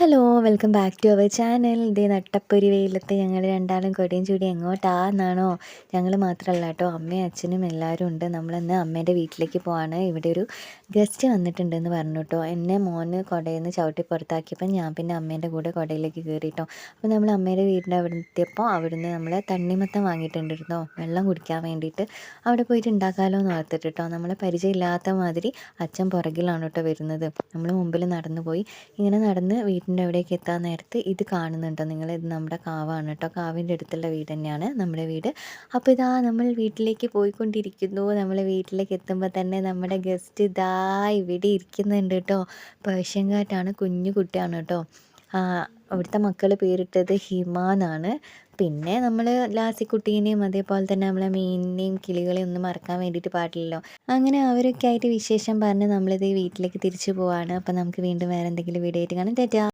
Hello welcome back to our channel. ഇതേ നട്ടപ്പൊരി വെയിലത്ത് ഞങ്ങൾ രണ്ടാളും കൊടിയും ചൂടി എങ്ങോട്ടാന്നാണോ? ഞങ്ങൾ മാത്രമല്ല കേട്ടോ, അമ്മയും അച്ഛനും എല്ലാവരും ഉണ്ട്. നമ്മളിന്ന് അമ്മേൻ്റെ വീട്ടിലേക്ക് പോവാണ്. ഇവിടെ ഒരു ഗസ്റ്റ് വന്നിട്ടുണ്ടെന്ന് പറഞ്ഞു കേട്ടോ. എന്നെ മോന് കുടയിൽ നിന്ന് ചവിട്ടി പുറത്താക്കിയപ്പോൾ ഞാൻ പിന്നെ അമ്മേൻ്റെ കൂടെ കുടയിലേക്ക് കയറി കേട്ടോ. അപ്പോൾ നമ്മൾ അമ്മേൻ്റെ വീടിൻ്റെ അവിടെ എത്തിയപ്പോൾ അവിടുന്ന് നമ്മൾ തണ്ണിമത്തം വാങ്ങിയിട്ടുണ്ടായിരുന്നോ, വെള്ളം കുടിക്കാൻ വേണ്ടിയിട്ട്. അവിടെ പോയിട്ട് ഉണ്ടാക്കാമല്ലോ എന്ന് ഓർത്തിട്ട് കേട്ടോ. നമ്മളെ പരിചയമില്ലാത്ത മാതിരി അച്ഛൻ പുറകിലാണ് കേട്ടോ വരുന്നത്. നമ്മൾ മുമ്പിൽ നടന്നു പോയി. ഇങ്ങനെ നടന്ന് വീട്ടിൻ്റെ അവിടേക്ക് എത്താൻ നേരത്ത് ഇത് കാണുന്നുണ്ടോ നിങ്ങൾ? ഇത് നമ്മുടെ കാവാണ് കേട്ടോ. കാവിൻ്റെ അടുത്തുള്ള വീട് തന്നെയാണ് നമ്മുടെ വീട്. അപ്പോൾ ഇതാ നമ്മൾ വീട്ടിലേക്ക് പോയിക്കൊണ്ടിരിക്കുന്നു. നമ്മൾ വീട്ടിലേക്ക് എത്തുമ്പോൾ തന്നെ നമ്മുടെ ഗസ്റ്റ് ഇതാ ഇവിടെ ഇരിക്കുന്നുണ്ട് കേട്ടോ. പേർഷ്യൻ കാറ്റാണ്, കുഞ്ഞു കുട്ടിയാണ് കേട്ടോ. അവിടുത്തെ മക്കൾ പേരിട്ടത് ഹിമ എന്നാണ്. പിന്നെ നമ്മൾ ലാസിക്കുട്ടീനെയും അതേപോലെ തന്നെ നമ്മളെ മീനിനെയും കിളികളെയും ഒന്നും മറക്കാൻ വേണ്ടിയിട്ട് പാടില്ലല്ലോ. അങ്ങനെ അവരൊക്കെ ആയിട്ട് വിശേഷം പറഞ്ഞ് നമ്മളിത് വീട്ടിലേക്ക് തിരിച്ചു പോവാണ്. അപ്പോൾ നമുക്ക് വീണ്ടും വേറെ എന്തെങ്കിലും വീഡിയോ ആയിട്ട് കാണാം. ടാറ്റാ.